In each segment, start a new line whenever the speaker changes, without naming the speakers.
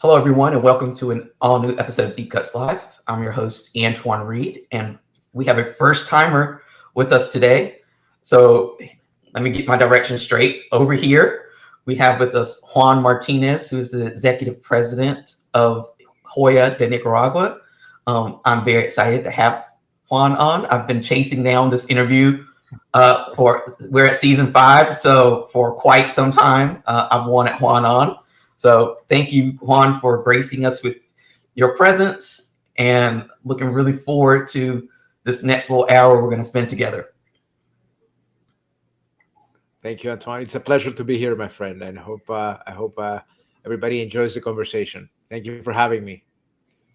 Hello, everyone, and welcome to an all-new episode of Deep Cuts Live. I'm your host, Antoine Reid, and we have a first-timer with us today. So let me get my direction straight. Over here, we have with us Juan Martinez, who is the executive president of Joya de Nicaragua. I'm very excited to have Juan on. I've been chasing down this interview we're at season 5, so for quite some time, I've wanted Juan on. So thank you, Juan, for gracing us with your presence and looking really forward to this next little hour we're going to spend together.
Thank you, Antoine. It's a pleasure to be here, my friend, and I hope everybody enjoys the conversation. Thank you for having me.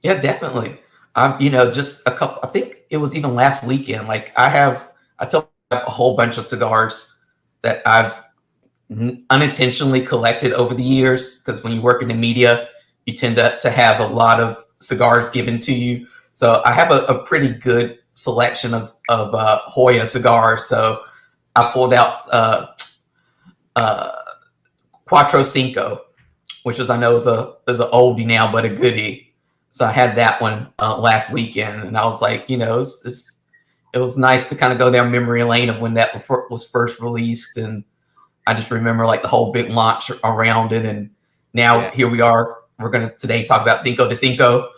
Yeah, definitely. Just a couple. I think it was even last weekend. I took a whole bunch of cigars that I've unintentionally collected over the years, because when you work in the media, you tend to have a lot of cigars given to you. So I have a pretty good selection of Joya cigars. So I pulled out Cuatro Cinco, which I know is an oldie now, but a goodie. So I had that one last weekend, and I was like, it was nice to kind of go down memory lane of when that was first released, and I just remember like the whole big launch around it. And now Here we are. We're going to today talk about Cinco de Cinco.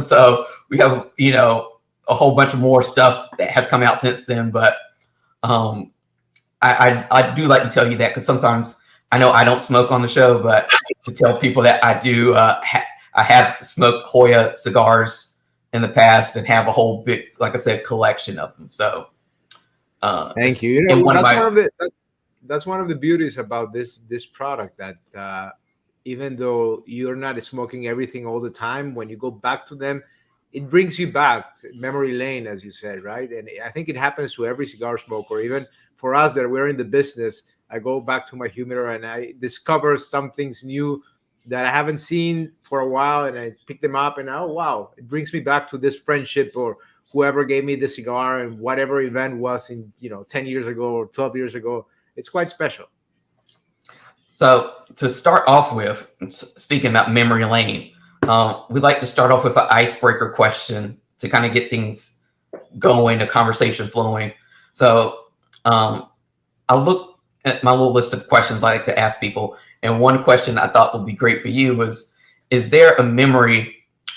So we have, a whole bunch of more stuff that has come out since then. But I do like to tell you that, because sometimes I know I don't smoke on the show, but to tell people that I do, I have smoked Joya cigars in the past and have a whole big, like I said, collection of them. So
thank you. That's one of the beauties about this product, that even though you're not smoking everything all the time, when you go back to them, it brings you back to memory lane, as you said, right? And I think it happens to every cigar smoker. Even for us that we're in the business, I go back to my humidor and I discover some things new that I haven't seen for a while, and I pick them up and, oh, wow, it brings me back to this friendship or whoever gave me the cigar and whatever event was in 10 years ago or 12 years ago. It's quite special.
So to start off with, speaking about memory lane, we'd like to start off with an icebreaker question to kind of get things going, the conversation flowing. So I look at my little list of questions I like to ask people, and one question I thought would be great for you was, is there a memory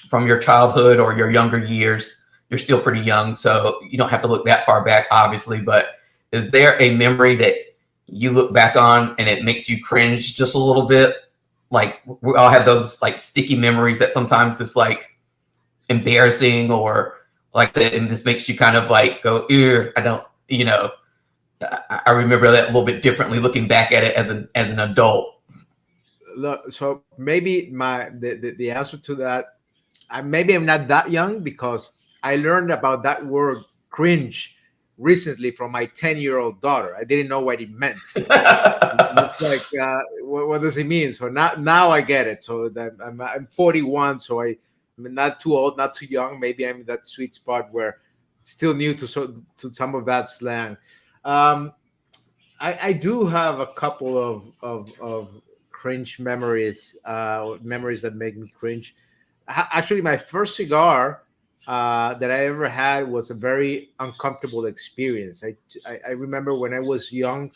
from your childhood or your younger years? You're still pretty young, so you don't have to look that far back, obviously, but is there a memory that you look back on and it makes you cringe just a little bit? Like, we all have those like sticky memories that sometimes it's like embarrassing, or like that, and this makes you kind of like go, I don't, I remember that a little bit differently looking back at it as an adult.
Look, so maybe the answer to that, maybe I'm not that young, because I learned about that word cringe recently from my 10-year-old daughter. I didn't know what it meant. It's like, what does it mean? So now I get it. So that I'm 41, so I'm not too old, not too young. Maybe I'm in that sweet spot where it's still new to some of that slang. I do have a couple of cringe memories, memories that make me cringe. Actually, my first cigar that I ever had was a very uncomfortable experience. I remember when I was young,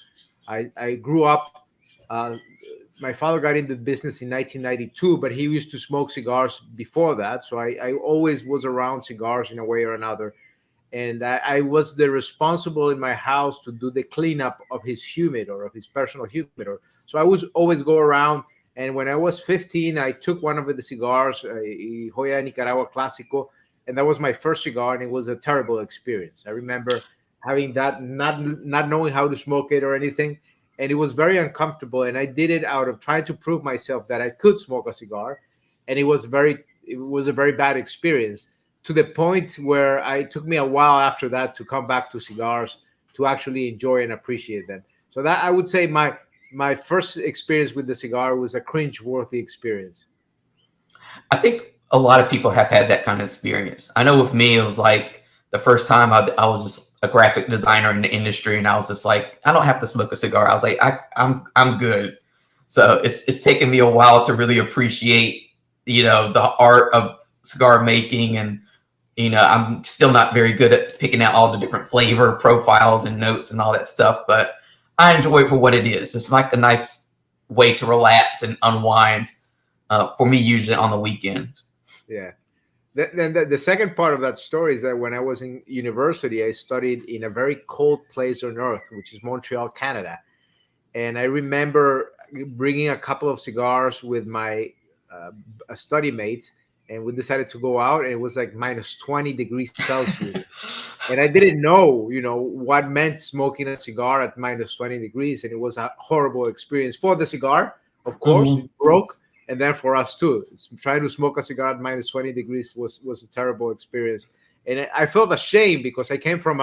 I grew up. My father got into business in 1992, but he used to smoke cigars before that. So I always was around cigars in a way or another. And I was the responsible in my house to do the cleanup of his humidor, of his personal humidor. So I was always go around. And when I was 15, I took one of the cigars, a Joya de Nicaragua Clásico, and that was my first cigar, and it was a terrible experience. I remember having that, not knowing how to smoke it or anything, and it was very uncomfortable. And I did it out of trying to prove myself that I could smoke a cigar, and it was a very bad experience, to the point where it took me a while after that to come back to cigars to actually enjoy and appreciate them. So that, I would say, my first experience with the cigar was a cringe-worthy experience.
I think a lot of people have had that kind of experience. I know with me, it was like the first time I was just a graphic designer in the industry, and I was just like, I don't have to smoke a cigar. I was like, I'm good. So it's taken me a while to really appreciate the art of cigar making. And I'm still not very good at picking out all the different flavor profiles and notes and all that stuff, but I enjoy it for what it is. It's like a nice way to relax and unwind, for me, usually on the weekends.
Yeah. Then the second part of that story is that when I was in university, I studied in a very cold place on earth, which is Montreal, Canada. And I remember bringing a couple of cigars with my study mates, and we decided to go out, and it was like minus 20 degrees Celsius. And I didn't know, what meant smoking a cigar at minus 20 degrees. And it was a horrible experience for the cigar, of course.
Mhm.
It broke. And then for us too, trying to smoke a cigar at minus 20 degrees was a terrible experience. And I felt ashamed because I came from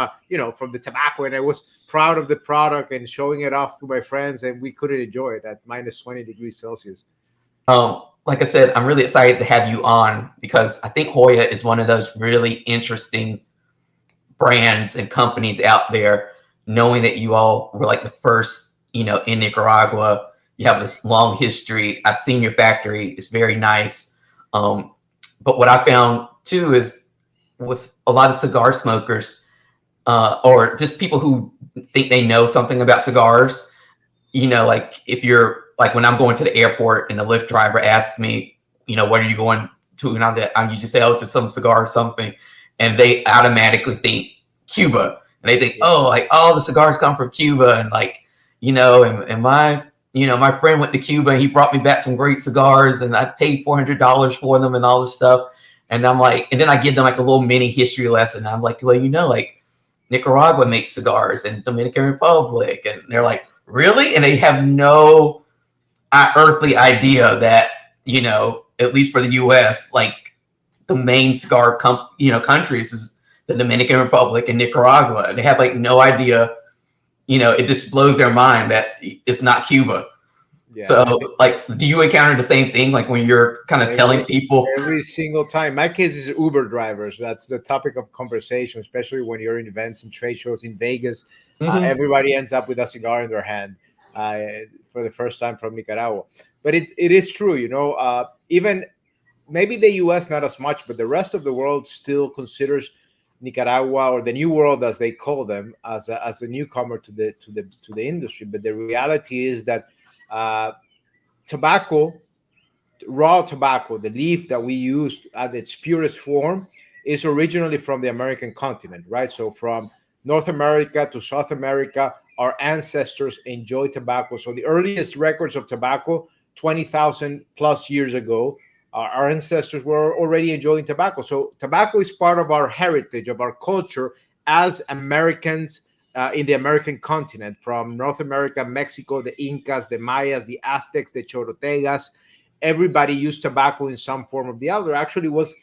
from the tobacco, and I was proud of the product and showing it off to my friends, and we couldn't enjoy it at minus 20 degrees Celsius.
Like I said, I'm really excited to have you on because I think Joya is one of those really interesting brands and companies out there, knowing that you all were like the first, in Nicaragua. You have this long history. I've seen your factory. It's very nice. But what I found too is with a lot of cigar smokers, or just people who think they know something about cigars, like if you're like when I'm going to the airport and the Lyft driver asks me, what are you going to? And I'm usually say, oh, to some cigar or something. And they automatically think Cuba. And they think, oh, like all the cigars come from Cuba. And like, and my friend went to Cuba and he brought me back some great cigars and I paid $400 for them and all this stuff. And I'm like, and then I give them like a little mini history lesson. I'm like, well, like Nicaragua makes cigars and Dominican Republic. And they're like, really? And they have no earthly idea that, at least for the US, like the main cigar countries is the Dominican Republic and Nicaragua. And they have like no idea, it just blows their mind that it's not Cuba. Yeah. So like, do you encounter the same thing? Like when you're kind of telling people?
Every single time. My case is Uber drivers. That's the topic of conversation, especially when you're in events and trade shows in Vegas. Mm-hmm. Everybody ends up with a cigar in their hand for the first time from Nicaragua. But it is true, even maybe the U.S. not as much, but the rest of the world still considers Nicaragua, or the New World as they call them, as a newcomer to the industry. But the reality is that tobacco, raw tobacco, the leaf that we use at its purest form, is originally from the American continent, right? So from North America to South America, our ancestors enjoyed tobacco. So the earliest records of tobacco, 20,000 plus years ago, our ancestors were already enjoying tobacco. So tobacco is part of our heritage, of our culture as Americans in the American continent, from North America, Mexico, the Incas, the Mayas, the Aztecs, the Chorotegas. Everybody used tobacco in some form or the other. Actually was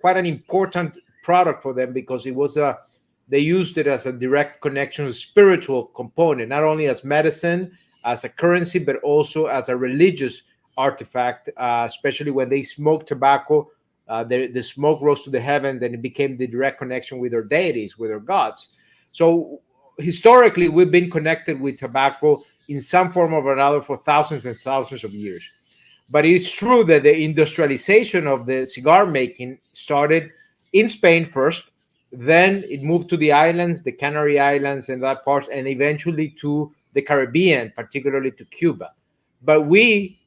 quite an important product for them because it was they used it as a direct connection, a spiritual component, not only as medicine, as a currency, but also as a religious artifact, especially when they smoked tobacco. The smoke rose to the heaven, then it became the direct connection with their deities, with their gods. So historically, we've been connected with tobacco in some form or another for thousands and thousands of years. But it's true that the industrialization of the cigar making started in Spain first, then it moved to the islands, the Canary Islands and that part, and eventually to the Caribbean, particularly to Cuba. But we,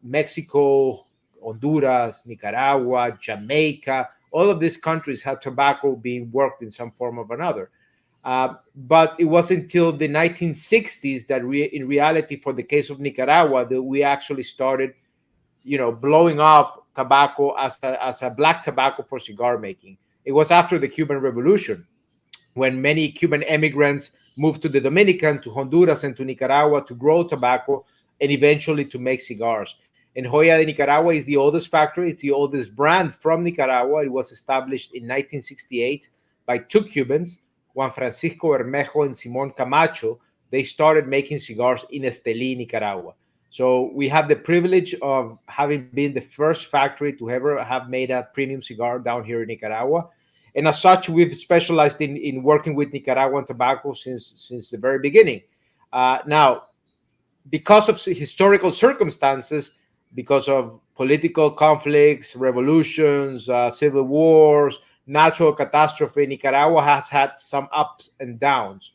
Mexico, Honduras, Nicaragua, Jamaica, all of these countries have tobacco being worked in some form or another. But it wasn't until the 1960s that in reality, for the case of Nicaragua, that we actually started, blowing up tobacco as a black tobacco for cigar making. It was after the Cuban Revolution, when many Cuban immigrants moved to the Dominican, to Honduras, and to Nicaragua to grow tobacco and eventually to make cigars. And Joya de Nicaragua is the oldest factory. It's the oldest brand from Nicaragua. It was established in 1968 by two Cubans, Juan Francisco Bermejo and Simón Camacho. They started making cigars in Estelí, Nicaragua. So we have the privilege of having been the first factory to ever have made a premium cigar down here in Nicaragua. And as such, we've specialized in working with Nicaraguan tobacco since the very beginning. Now, because of historical circumstances, because of political conflicts, revolutions, civil wars, natural catastrophe. Nicaragua has had some ups and downs.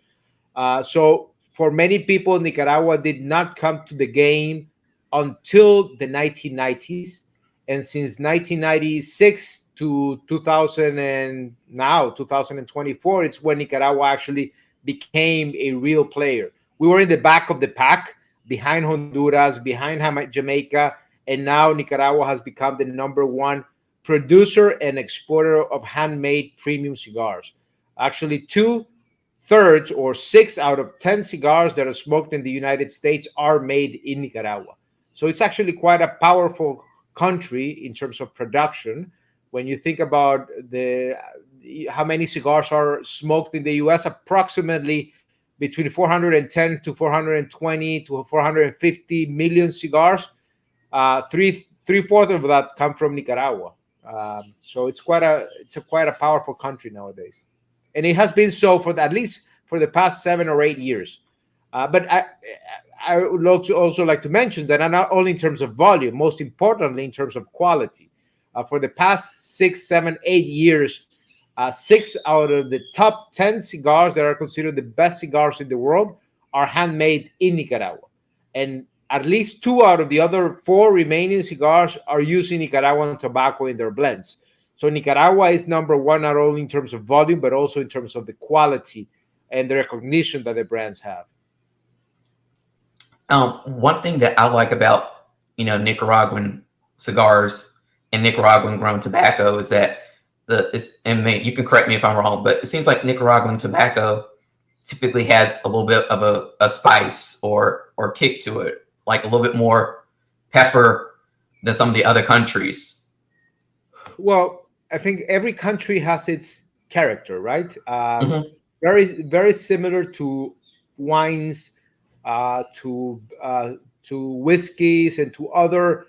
So for many people, Nicaragua did not come to the game until the 1990s, and since 1996 to 2000 and now 2024, it's when Nicaragua actually became a real player. We were in the back of the pack, behind Honduras, behind Jamaica, and now Nicaragua has become the number one producer and exporter of handmade premium cigars. Actually, two-thirds or 6 out of 10 cigars that are smoked in the United States are made in Nicaragua. So it's actually quite a powerful country in terms of production. When you think about the how many cigars are smoked in the U.S., approximately between 410 to 420 to 450 million cigars. Three-fourths of that come from Nicaragua. So it's quite a powerful country nowadays, and it has been so for at least for the past 7 or 8 years. But I would also like to mention that not only in terms of volume, most importantly in terms of quality. For the past 6, 7, 8 years, 6 out of the top 10 cigars that are considered the best cigars in the world are handmade in Nicaragua, and at least 2 out of the other 4 remaining cigars are using Nicaraguan tobacco in their blends. So Nicaragua is number one not only in terms of volume but also in terms of the quality and the recognition that the brands have.
One thing that I like about Nicaraguan cigars and Nicaraguan grown tobacco is that you can correct me if I'm wrong, but it seems like Nicaraguan tobacco typically has a little bit of a spice or kick to it, like a little bit more pepper than some of the other countries.
Well, I think every country has its character, right?
Hmm.
Very, very similar to wines, uh, to uh, to whiskeys, and to other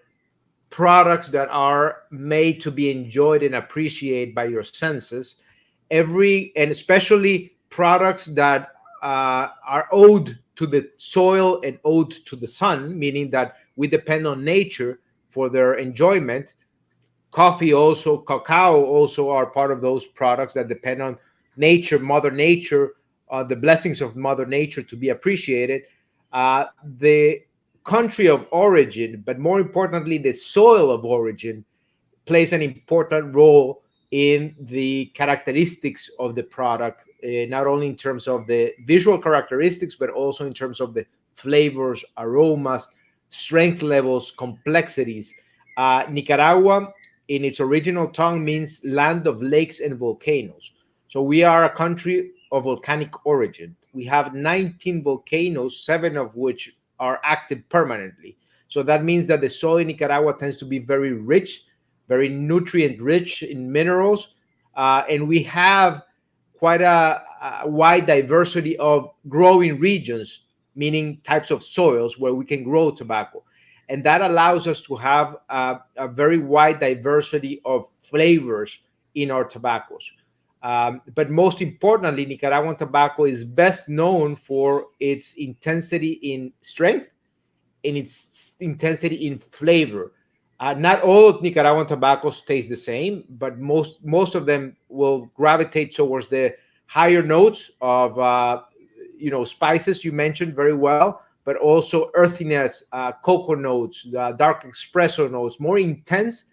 products that are made to be enjoyed and appreciated by your senses. And especially products that are owed to the soil and owed to the sun, meaning that we depend on nature for their enjoyment. Coffee also, cacao also are part of those products that depend on nature, Mother Nature, the blessings of Mother Nature to be appreciated. The country of origin, but more importantly, the soil of origin, plays an important role in the characteristics of the product, not only in terms of the visual characteristics, but also in terms of the flavors, aromas, strength levels, complexities. Nicaragua, in its original tongue, means land of lakes and volcanoes. So we are a country of volcanic origin. We have 19 volcanoes, 7 of which are active permanently. So that means that the soil in Nicaragua tends to be very rich, very nutrient rich in minerals, and we have quite a wide diversity of growing regions, meaning types of soils where we can grow tobacco. And that allows us to have a very wide diversity of flavors in our tobaccos. But most importantly, Nicaraguan tobacco is best known for its intensity in strength and its intensity in flavor. Not all of Nicaraguan tobaccos taste the same, but most of them will gravitate towards the higher notes of spices you mentioned very well, but also earthiness, cocoa notes, dark espresso notes, more intense.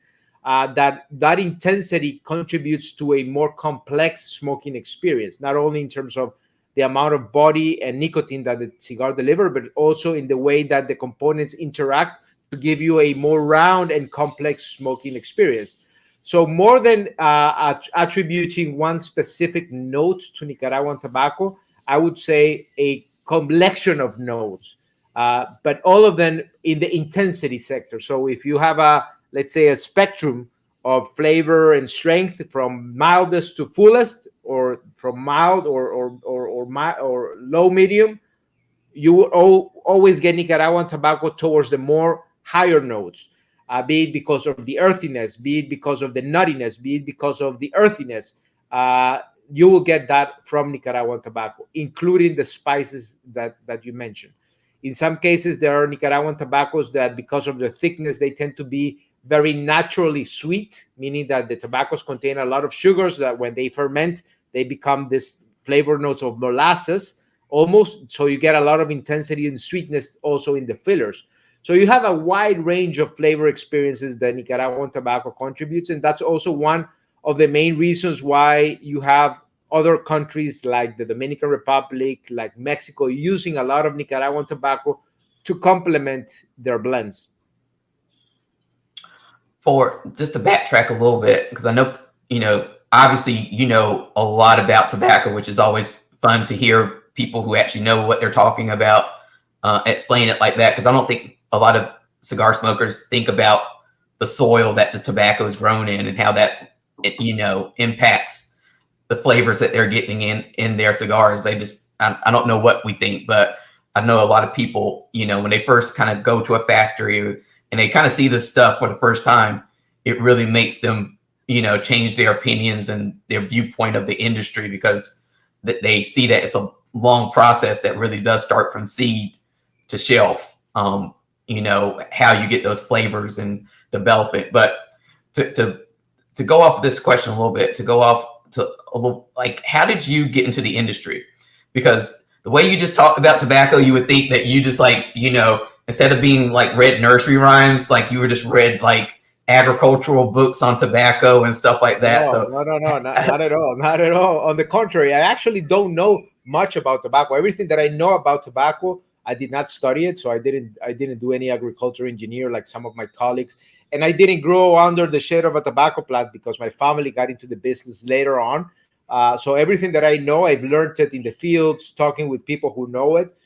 That intensity contributes to a more complex smoking experience, not only in terms of the amount of body and nicotine that the cigar delivers, but also in the way that the components interact to give you a more round and complex smoking experience. So more than attributing one specific note to Nicaraguan tobacco, I would say a collection of notes, but all of them in the intensity sector. So if you have let's say, a spectrum of flavor and strength from mildest to fullest, or from mild or low medium, you will always get Nicaraguan tobacco towards the more higher notes, be it because of the earthiness, be it because of the nuttiness, be it because of the earthiness. You will get that from Nicaraguan tobacco, including the spices that you mentioned. In some cases, there are Nicaraguan tobaccos that, because of their thickness, they tend to be very naturally sweet, meaning that the tobaccos contain a lot of sugars that when they ferment, they become this flavor notes of molasses almost. So you get a lot of intensity and sweetness also in the fillers. So you have a wide range of flavor experiences that Nicaraguan tobacco contributes. And that's also one of the main reasons why you have other countries like the Dominican Republic, like Mexico, using a lot of Nicaraguan tobacco to complement their blends.
For just to backtrack a little bit, because I know, obviously, a lot about tobacco, which is always fun to hear people who actually know what they're talking about explain it like that, because I don't think a lot of cigar smokers think about the soil that the tobacco is grown in and how that, impacts the flavors that they're getting in their cigars. I don't know what we think, but I know a lot of people, when they first kind of go to a factory and they kind of see this stuff for the first time, it really makes them, change their opinions and their viewpoint of the industry, because they see that it's a long process that really does start from seed to shelf, how you get those flavors and develop it. But to go off of this question a little bit, to go off to a little, like, how did you get into the industry? Because the way you just talked about tobacco, you would think that you just instead of being like read nursery rhymes, like you were just read like agricultural books on tobacco and stuff like that.
No, not at all. Not at all. On the contrary, I actually don't know much about tobacco. Everything that I know about tobacco, I did not study it. So I didn't do any agriculture engineer like some of my colleagues. And I didn't grow under the shade of a tobacco plant because my family got into the business later on. So everything that I know, I've learned it in the fields, talking with people who know it.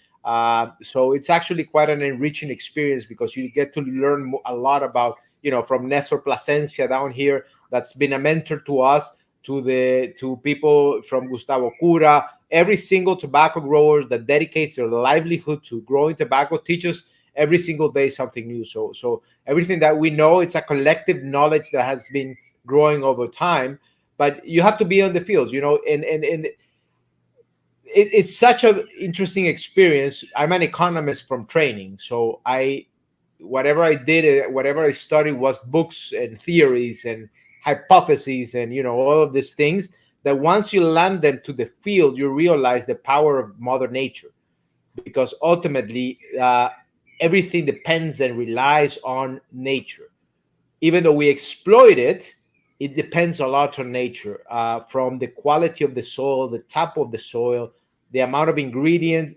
So it's actually quite an enriching experience because you get to learn a lot about, from Nestor Plasencia down here, that's been a mentor to us, to people from Gustavo Cura. Every single tobacco grower that dedicates their livelihood to growing tobacco teaches every single day something new. So everything that we know, it's a collective knowledge that has been growing over time. But you have to be on the fields, and it's such an interesting experience. I'm an economist from training, so whatever I studied was books and theories and hypotheses and all of these things that once you land them to the field, you realize the power of Mother Nature, because ultimately everything depends and relies on nature. Even though we exploit it, it depends a lot on nature, from the quality of the soil, the type of the soil, the amount of ingredients,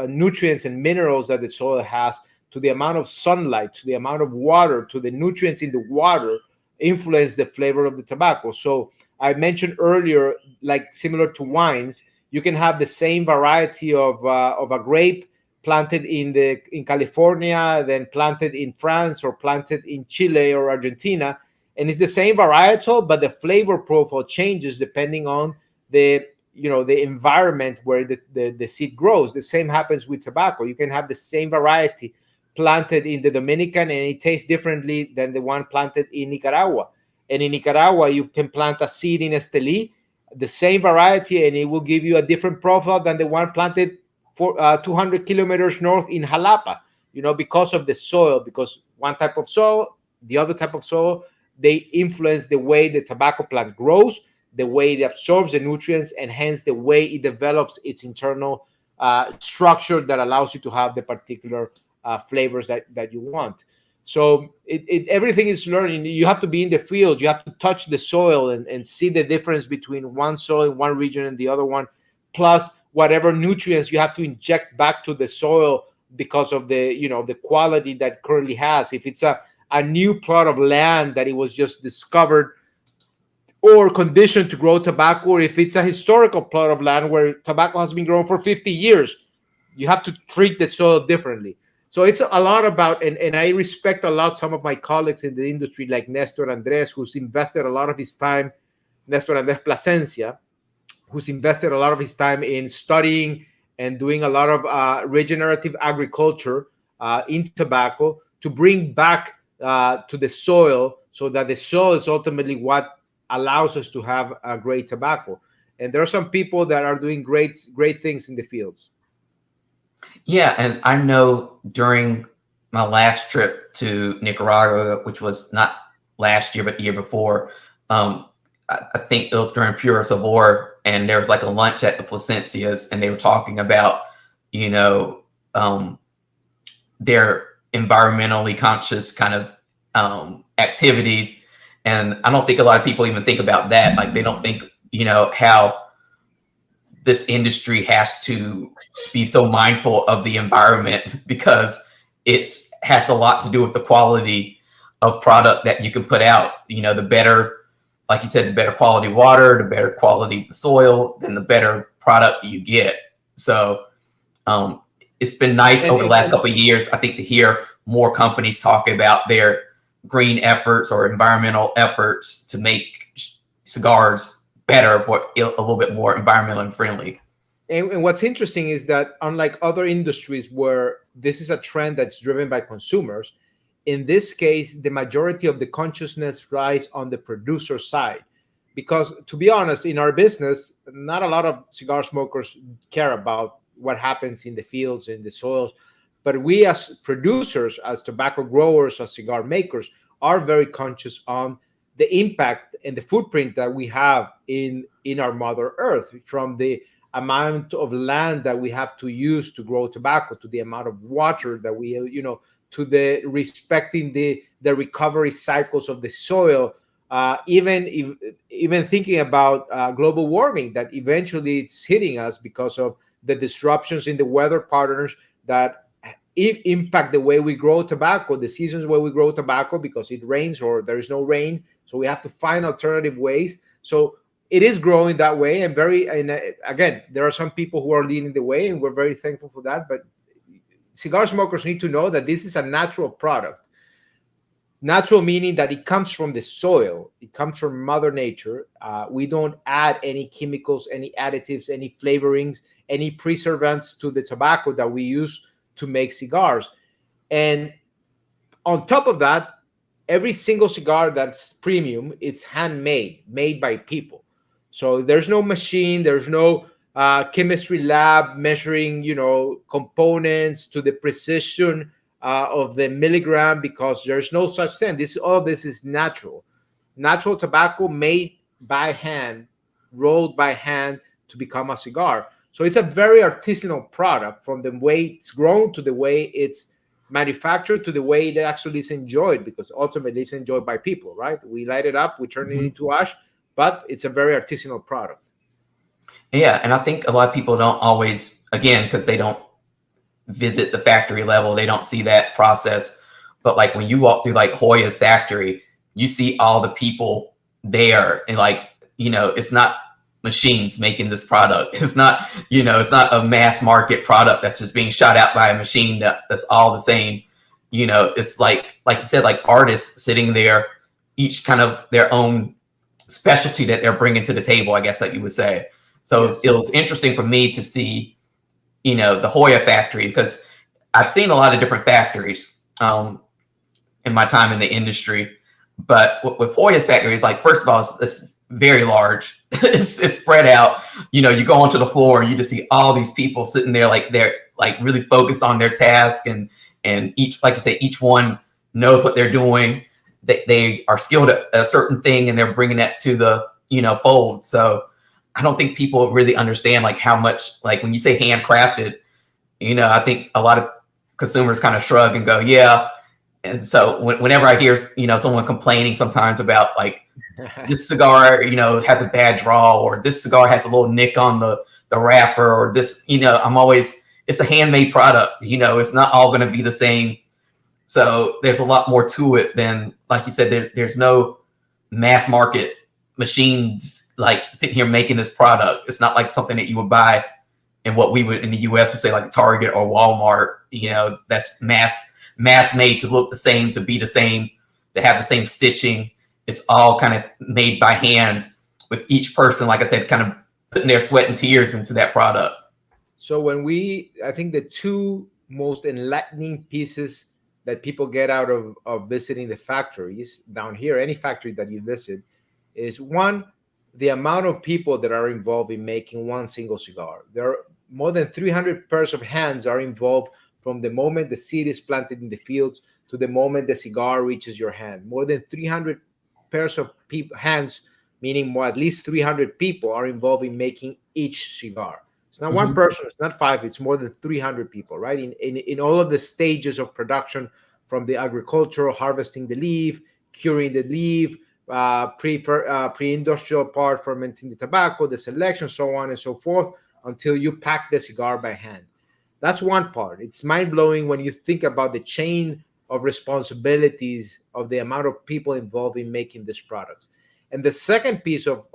nutrients and minerals that the soil has, to the amount of sunlight, to the amount of water, to the nutrients in the water influence the flavor of the tobacco. So I mentioned earlier, like similar to wines, you can have the same variety of a grape planted in California, then planted in France or planted in Chile or Argentina, and it's the same varietal, but the flavor profile changes depending on the environment where the seed grows. The same happens with tobacco. You can have the same variety planted in the Dominican and it tastes differently than the one planted in Nicaragua. And in Nicaragua, you can plant a seed in Esteli, the same variety, and it will give you a different profile than the one planted for 200 kilometers north in Jalapa, because of the soil, because one type of soil, the other type of soil, they influence the way the tobacco plant grows, the way it absorbs the nutrients, and hence the way it develops its internal structure that allows you to have the particular flavors that you want. So everything is learning. You have to be in the field. You have to touch the soil and see the difference between one soil in one region and the other one, plus whatever nutrients you have to inject back to the soil because of the quality that currently has. If it's a new plot of land that it was just discovered or conditioned to grow tobacco, or if it's a historical plot of land where tobacco has been grown for 50 years, you have to treat the soil differently. So it's a lot about, and I respect a lot some of my colleagues in the industry, like Nestor Andres, who's invested a lot of his time, Nestor Andres Plasencia, who's invested a lot of his time in studying and doing a lot of regenerative agriculture in tobacco to bring back to the soil, so that the soil is ultimately what allows us to have a great tobacco. And there are some people that are doing great things in the fields.
Yeah, and I know during my last trip to Nicaragua, which was not last year but the year before, I think it was during Pura Sabor, and there was like a lunch at the Placencias, and they were talking about, you know, um, their environmentally conscious kind of activities, and I don't think a lot of people even think about that. Like they don't think, how this industry has to be so mindful of the environment because it's has a lot to do with the quality of product that you can put out. The better, like you said, the better quality water, the better quality of the soil, then the better product you get. So um, it's been nice
And,
over the
and,
last
and
couple of years, I think, to hear more companies talk about their green efforts or environmental efforts to make cigars better, but a little bit more environmentally friendly.
And what's interesting is that unlike other industries where this is a trend that's driven by consumers, in this case, the majority of the consciousness lies on the producer side. Because to be honest, in our business, not a lot of cigar smokers care about what happens in the fields, in the soils. But we as producers, as tobacco growers, as cigar makers, are very conscious on the impact and the footprint that we have in our Mother Earth, from the amount of land that we have to use to grow tobacco, to the amount of water that we, to the respecting the recovery cycles of the soil, even thinking about global warming, that eventually it's hitting us because of the disruptions in the weather patterns that impact the way we grow tobacco, the seasons where we grow tobacco, because it rains or there is no rain, so we have to find alternative ways. So it is growing that way, and again, there are some people who are leading the way, and we're very thankful for that. But cigar smokers need to know that this is a natural product. Natural meaning that it comes from the soil, it comes from Mother Nature. We don't add any chemicals, any additives, any flavorings, any preservatives to the tobacco that we use to make cigars. And on top of that, every single cigar that's premium, it's handmade, made by people. So there's no machine, there's no chemistry lab measuring, components to the precision of the milligram, because there's no such thing. All this is natural tobacco made by hand, rolled by hand to become a cigar. So it's a very artisanal product, from the way it's grown to the way it's manufactured to the way it actually is enjoyed, because ultimately it's enjoyed by people, right? We light it up, we turn it
Mhm.
into ash, but it's a very artisanal product.
Yeah, and I think a lot of people don't always, again, because they don't visit the factory level, they don't see that process. But like when you walk through like Hoya's factory, you see all the people there, and like, it's not machines making this product. It's not a mass market product that's just being shot out by a machine that's all the same. It's like you said, like artists sitting there, each kind of their own specialty that they're bringing to the table, I guess, like you would say. So
Yes.
it was interesting for me to see, the Hoya factory, because I've seen a lot of different factories in my time in the industry. But with Hoya's factory, it's like, first of all, it's very large. it's spread out. You go onto the floor and you just see all these people sitting there, like they're like really focused on their task, and each, like you say, each one knows what they're doing. They are skilled at a certain thing, and they're bringing that to the fold. So I don't think people really understand like how much, like when you say handcrafted, I think a lot of consumers kind of shrug and go, yeah. And so whenever I hear, someone complaining sometimes about like this cigar, has a bad draw, or this cigar has a little nick on the wrapper, or this, I'm always, it's a handmade product, it's not all going to be the same. So there's a lot more to it than, like you said, there's no mass market machines like sitting here making this product. It's not like something that you would buy in what we would in the US would say like Target or Walmart, that's mass made to look the same, to be the same, to have the same stitching. It's all kind of made by hand, with each person, like I said, kind of putting their sweat and tears into that product.
So I think the two most enlightening pieces that people get out of visiting the factories down here, any factory that you visit, is one, the amount of people that are involved in making one single cigar. There more than 300 pairs of hands are involved from the moment the seed is planted in the fields to the moment the cigar reaches your hand. More than 300 pairs of hands, meaning more at least 300 people, are involved in making each cigar. It's not one
Hmm.
person, it's not five, it's more than 300 people, right? In all of the stages of production, from the agricultural, harvesting the leaf, curing the leaf, pre-industrial part, fermenting the tobacco, the selection, so on and so forth, until you pack the cigar by hand. That's one part. It's mind blowing when you think about the chain of responsibilities of the amount of people involved in making these products. And the second piece of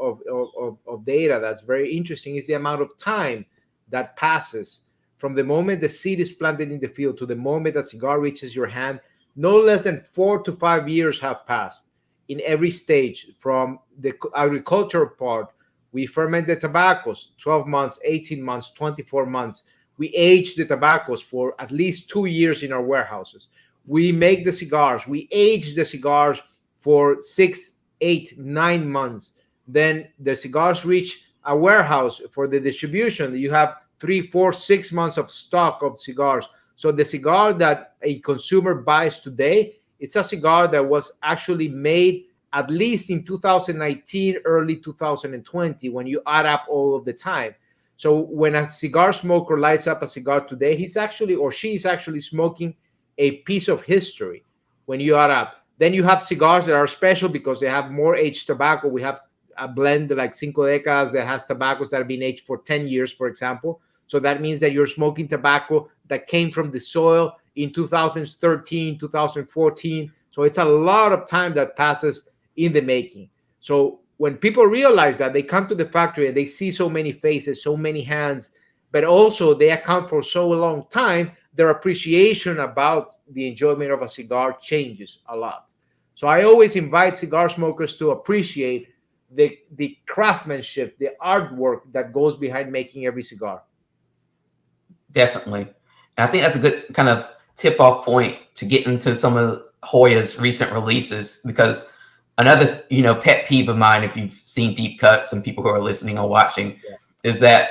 data that's very interesting is the amount of time that passes from the moment the seed is planted in the field to the moment that cigar reaches your hand. No less than 4 to 5 years have passed in every stage. From the agricultural part, we ferment the tobaccos 12 months, 18 months, 24 months. We age the tobaccos for at least 2 years in our warehouses. We make the cigars. We age the cigars for 6, 8, 9 months. Then the cigars reach a warehouse for the distribution. You have 3, 4, 6 months of stock of cigars. So the cigar that a consumer buys today, it's a cigar that was actually made at least in 2019, early 2020, when you add up all of the time. So when a cigar smoker lights up a cigar today, he's actually, or she's actually smoking a piece of history when you add up. Then you have cigars that are special because they have more aged tobacco. We have a blend like Cinco Décadas that has tobaccos that have been aged for 10 years, for example. So that means that you're smoking tobacco that came from the soil in 2013, 2014. So it's a lot of time that passes in the making. So when people realize that, they come to the factory and they see so many faces, so many hands, but also they account for so long time, their appreciation about the enjoyment of a cigar changes a lot. So I always invite cigar smokers to appreciate the craftsmanship, the artwork that goes behind making every cigar.
Definitely. And I think that's a good kind of tip off point to get into some of Hoya's recent releases, because another, pet peeve of mine, if you've seen Deep Cuts and people who are listening or watching,
Yeah.
is that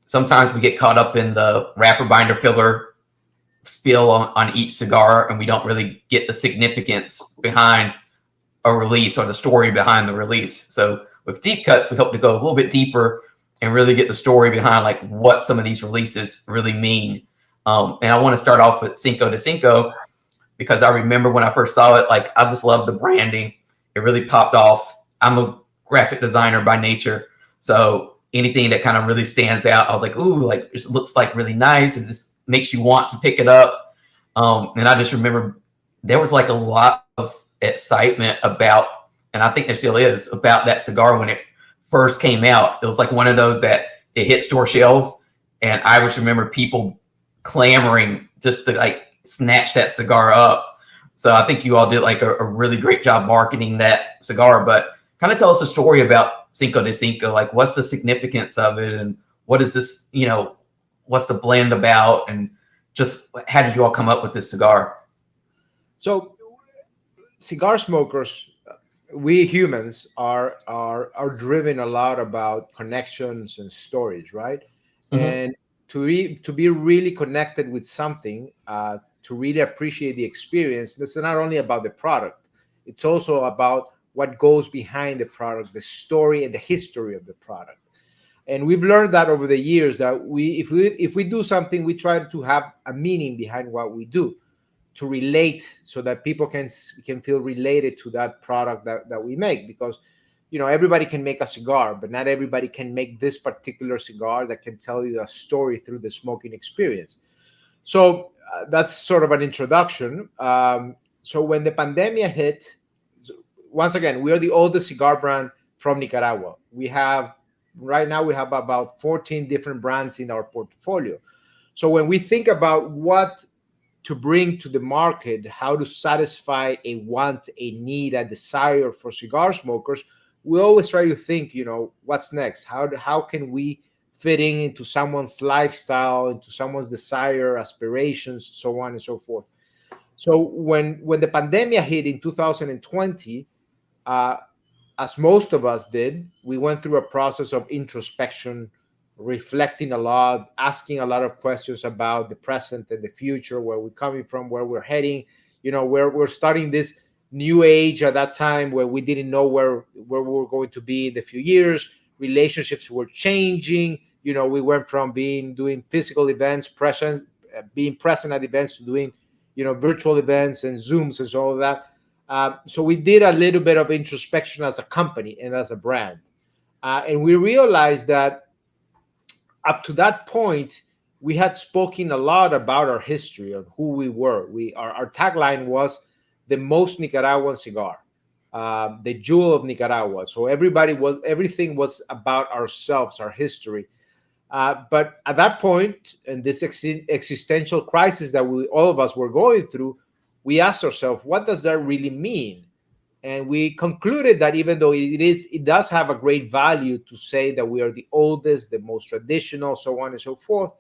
sometimes we get caught up in the wrapper binder filler spill on each cigar, and we don't really get the significance behind a release or the story behind the release. So with Deep Cuts, we hope to go a little bit deeper and really get the story behind like what some of these releases really mean. And I want to start off with Cinco de Cinco, because I remember when I first saw it, like I just loved the branding. It really popped off. I'm a graphic designer by nature, so anything that kind of really stands out, I was like, ooh, like it looks like really nice, and this makes you want to pick it up. And I just remember there was like a lot of excitement about, and I think there still is, about that cigar when it first came out. It was like one of those that it hit store shelves, and I just remember people clamoring just to like snatch that cigar up. So I think you all did like a really great job marketing that cigar. But kind of tell us a story about Cinco de Cinco. Like, what's the significance of it, and what is this? What's the blend about, and just how did you all come up with this cigar?
So cigar smokers, we humans are driven a lot about connections and stories, right?
Mm-hmm.
And to be really connected with something, to really appreciate the experience, this is not only about the product, it's also about what goes behind the product, the story and the history of the product. And we've learned that over the years, that if we do something, we try to have a meaning behind what we do, to relate, so that people can feel related to that product that we make. Because everybody can make a cigar, but not everybody can make this particular cigar that can tell you a story through the smoking experience. So that's sort of an introduction. So when the pandemic hit, once again, we are the oldest cigar brand from Nicaragua. Right now we have about 14 different brands in our portfolio. So when we think about what to bring to the market, how to satisfy a want, a need, a desire for cigar smokers, we always try to think, what's next? How can we fit into someone's lifestyle, into someone's desire, aspirations, so on and so forth. So when the pandemic hit in 2020, uh, as most of us did, we went through a process of introspection, reflecting a lot, asking a lot of questions about the present and the future, where we're coming from, where we're heading. We're starting this new age at that time where we didn't know where we were going to be in a few years. Relationships were changing. We went from doing physical events, being present at events, to doing virtual events and Zooms and all of that. So we did a little bit of introspection as a company and as a brand, and we realized that up to that point, we had spoken a lot about our history, of who we were. Our tagline was the most Nicaraguan cigar, the jewel of Nicaragua. So everything was about ourselves, our history. But at that point, in this existential crisis that all of us were going through, we asked ourselves, what does that really mean? And we concluded that even though it does have a great value to say that we are the oldest, the most traditional, so on and so forth,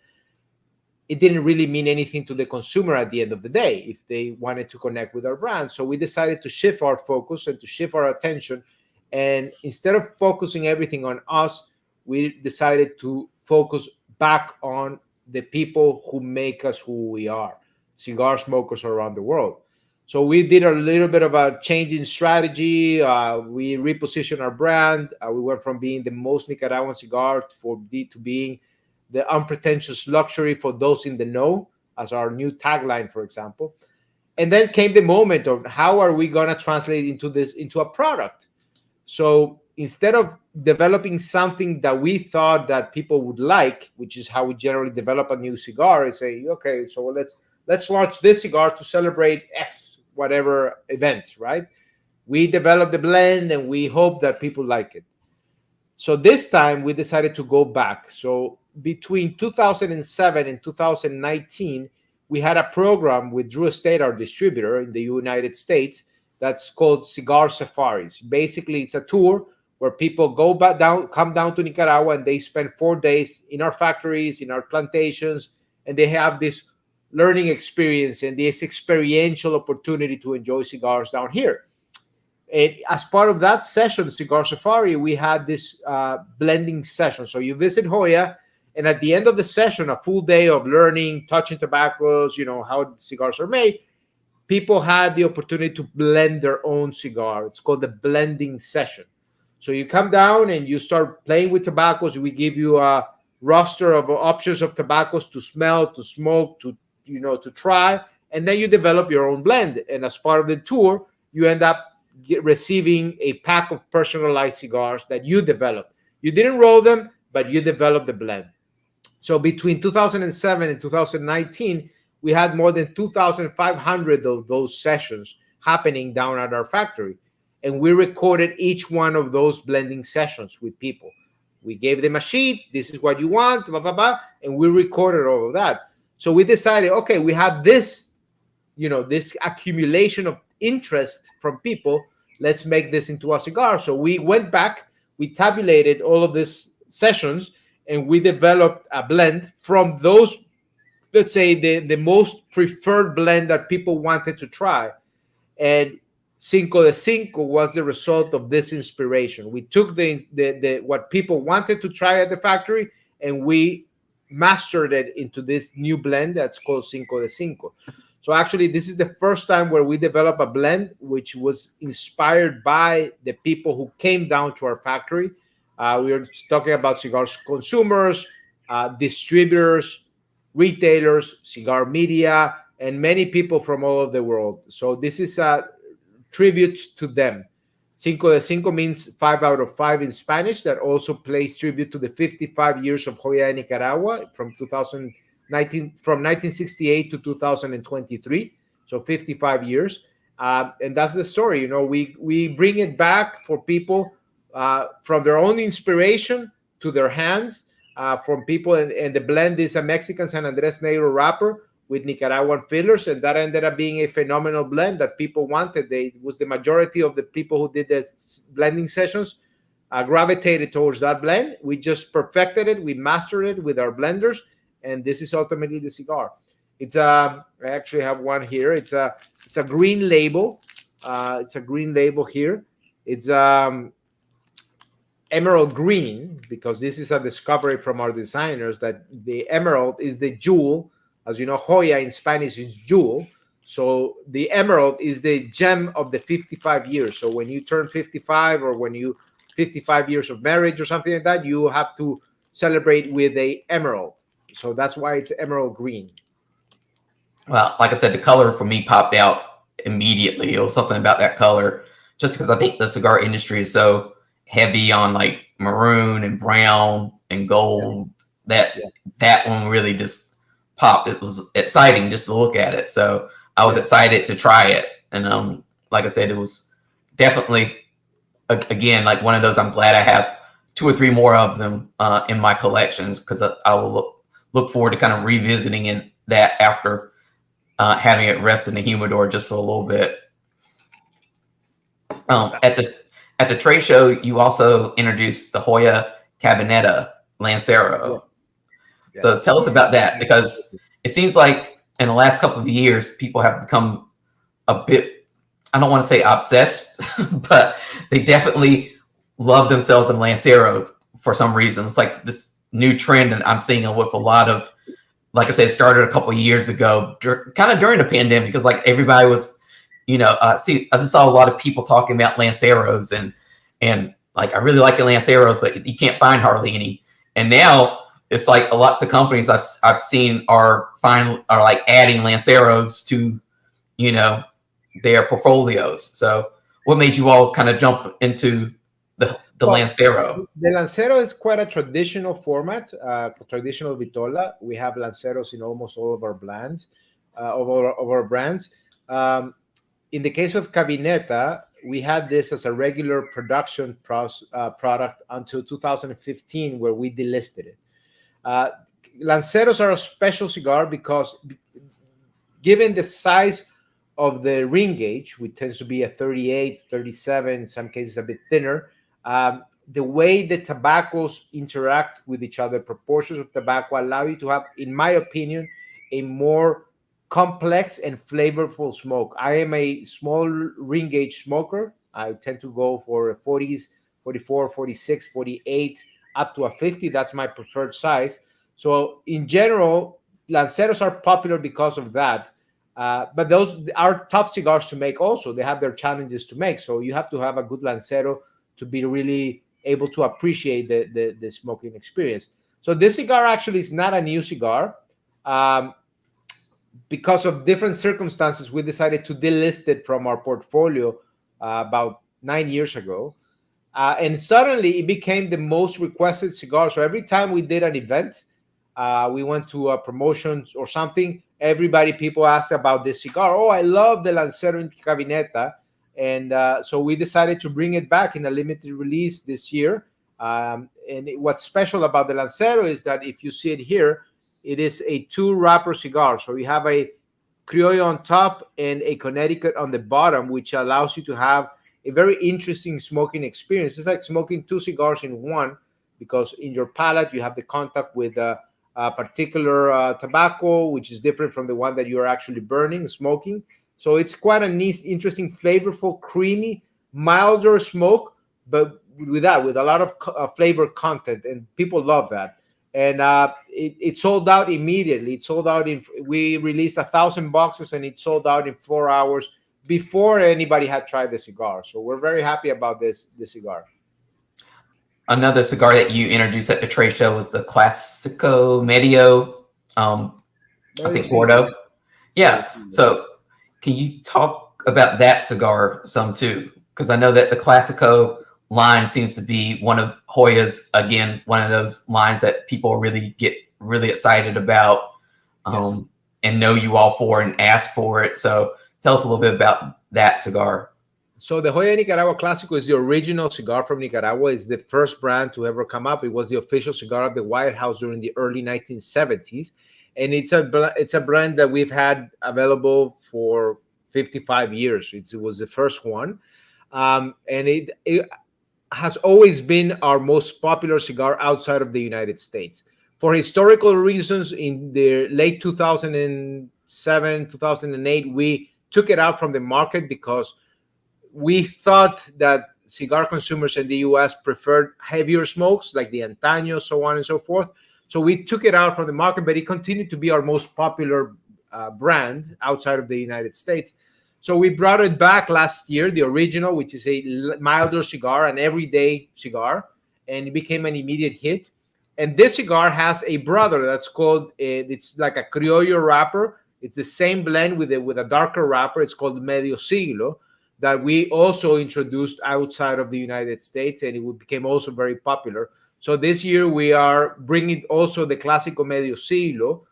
it didn't really mean anything to the consumer at the end of the day if they wanted to connect with our brand. So we decided to shift our focus and to shift our attention. And instead of focusing everything on us, we decided to focus back on the people who make us who we are, cigar smokers around the world. So we did a little bit of a change in strategy. We repositioned our brand. We went from being the most Nicaraguan cigar to being the unpretentious luxury for those in the know, as our new tagline, for example. And then came the moment of how are we going to translate into a product? So instead of developing something that we thought that people would like, which is how we generally develop a new cigar, and say, okay, so let's launch this cigar to celebrate X whatever event, right? We developed the blend and we hope that people like it. So this time we decided to go back. So between 2007 and 2019, we had a program with Drew Estate, our distributor in the United States, that's called Cigar Safaris. Basically, it's a tour where people come down to Nicaragua, and they spend 4 days in our factories, in our plantations, and they have this learning experience and this experiential opportunity to enjoy cigars down here. And as part of that session, Cigar Safari, we had this blending session. So you visit Joya, and at the end of the session, a full day of learning, touching tobaccos, how cigars are made, people had the opportunity to blend their own cigar. It's called the blending session. So you come down and you start playing with tobaccos. We give you a roster of options of tobaccos to smell, to smoke, to try, and then you develop your own blend. And as part of the tour, you end up receiving a pack of personalized cigars that you developed. You didn't roll them, but you developed the blend. So between 2007 and 2019, we had more than 2,500 of those sessions happening down at our factory. And we recorded each one of those blending sessions with people. We gave them a sheet. This is what you want, blah, blah, blah, and we recorded all of that. So we decided, okay, we have this, this accumulation of interest from people. Let's make this into a cigar. So we went back, we tabulated all of these sessions, and we developed a blend from those, let's say, the most preferred blend that people wanted to try. And Cinco de Cinco was the result of this inspiration. We took the what people wanted to try at the factory, and we mastered it into this new blend that's called Cinco de Cinco. So actually, this is the first time where we developed a blend which was inspired by the people who came down to our factory. We were talking about cigar consumers, distributors, retailers, cigar media, and many people from all over the world. So this is a tribute to them. Cinco de Cinco means 5 out of 5 in Spanish. That also pays tribute to the 55 years of Joya de Nicaragua from 1968 to 2023. So 55 years. And that's the story. We bring it back for people from their own inspiration to their hands, from people. And the blend is a Mexican San Andres Negro wrapper with Nicaraguan fillers, and that ended up being a phenomenal blend that people wanted. It was the majority of the people who did the blending sessions gravitated towards that blend. We just perfected it. We mastered it with our blenders, and this is ultimately the cigar. I actually have one here. It's a green label. It's a green label here. It's emerald green, because this is a discovery from our designers that the emerald is the jewel. As you know, Joya in Spanish is jewel. So the emerald is the gem of the 55 years. So when you turn 55, or when you 55 years of marriage or something like that, you have to celebrate with a emerald. So that's why it's emerald green.
Well, like I said, the color for me popped out immediately. It was something about that color, just because I think the cigar industry is so heavy on like maroon and brown and gold that
Yeah.
that one really just popped. It was exciting just to look at it. So I was
Yeah.
excited to try it, and like I said, it was definitely again like one of those. I'm glad I have two or three more of them in my collections, because I will look forward to kind of revisiting that after having it rest in the humidor just for a little bit. At the trade show, you also introduced the Joya Cabineta
Yeah.
Lancero.
Yeah.
So tell us about that, because it seems like in the last couple of years, people have become a bit, I don't want to say obsessed, but they definitely love themselves in Lancero for some reason. It's like this new trend, and I'm seeing it with a lot of, like I said, it started a couple of years ago, kind of during the pandemic, because like everybody was, I just saw a lot of people talking about Lanceros, and like I really like the Lanceros, but you can't find hardly any. And now it's like lots of companies I've seen are like adding Lanceros to, their portfolios. So what made you all kind of jump into the
Well,
Lancero?
the Lancero is quite a traditional format, traditional vitola. We have Lanceros in almost all of our brands, of our brands. Um, in the case of Cabineta, we had this as a regular production product until 2015, where we delisted it. Uh, Lanceros are a special cigar because, given the size of the ring gauge, which tends to be a 38, 37, in some cases a bit thinner, the way the tobaccos interact with each other, proportions of tobacco allow you to have, in my opinion, a more complex and flavorful smoke. I am a small ring gauge smoker. I tend to go for 40s, 44, 46, 48, up to a 50. That's my preferred size. So in general, Lanceros are popular because of that. But those are tough cigars to make also. They have their challenges to make. So you have to have a good Lancero to be really able to appreciate the smoking experience. So this cigar actually is not a new cigar. Because of different circumstances, we decided to delist it from our portfolio about 9 years ago. And suddenly it became the most requested cigar. So every time we did an event, we went to a promotion or something, people asked about this cigar. Oh, I love the Lancero in Cabineta. And so we decided to bring it back in a limited release this year. What's special about the Lancero is that if you see it here, it is a two wrapper cigar. So you have a Criollo on top and a Connecticut on the bottom, which allows you to have a very interesting smoking experience. It's like smoking two cigars in one, because in your palate you have the contact with a particular tobacco, which is different from the one that you are actually burning, smoking. So it's quite a neat, interesting, flavorful, creamy, milder smoke, but with a lot of flavor content, and people love that. And it sold out immediately. It sold out we released 1,000 boxes, and it sold out in 4 hours before anybody had tried the cigar. So we're very happy about this cigar.
Another cigar that you introduced at the trade show was the Classico Medio, I think Gordo. Yeah. So can you talk about that cigar some too? Because I know that the Classico line seems to be one of Joya's, again, one of those lines that people really get really excited about,
Yes.
and know you all for and ask for it. So tell us a little bit about that cigar.
So the Joya de Nicaragua Clásico is the original cigar from Nicaragua. It's the first brand to ever come up. It was the official cigar of the White House during the early 1970s. And it's a brand that we've had available for 55 years. It was the first one. And it has always been our most popular cigar outside of the United States. For historical reasons, in the late 2007, 2008, we took it out from the market because we thought that cigar consumers in the US preferred heavier smokes like the Antaño, so on and so forth. So we took it out from the market, but it continued to be our most popular brand outside of the United States. So we brought it back last year, the original, which is a milder cigar, an everyday cigar, and it became an immediate hit. And this cigar has a brother that's called, it's like a criollo wrapper. It's the same blend with a darker wrapper. It's called Medio Siglo, that we also introduced outside of the United States, and it became also very popular. So this year we are bringing also the Clásico Medio Siglo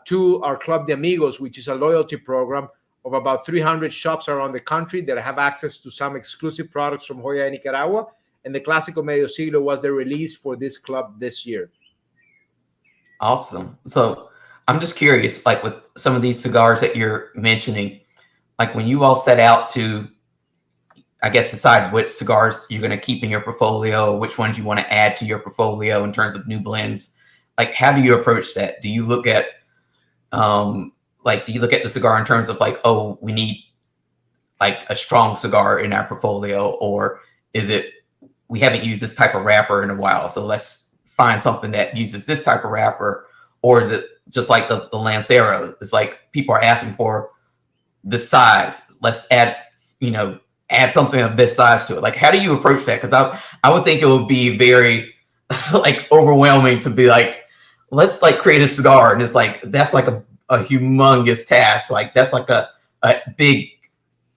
to our Club de Amigos, which is a loyalty program of about 300 shops around the country that have access to some exclusive products from Joya de Nicaragua. And the Clásico Medio Siglo was the release for this club this year.
Awesome. So I'm just curious, like with some of these cigars that you're mentioning, like when you all set out to, I guess, decide which cigars you're going to keep in your portfolio, which ones you want to add to your portfolio in terms of new blends, like how do you approach that? Do you look at, do you look at the cigar in terms of like, oh, we need like a strong cigar in our portfolio, or is it we haven't used this type of wrapper in a while, so let's find something that uses this type of wrapper? Or is it just like the Lancero? It's like people are asking for this size. Let's add something of this size to it. Like, how do you approach that? Because I would think it would be very like overwhelming to be like, let's like create a cigar, and it's like that's like a humongous task. Like that's like a big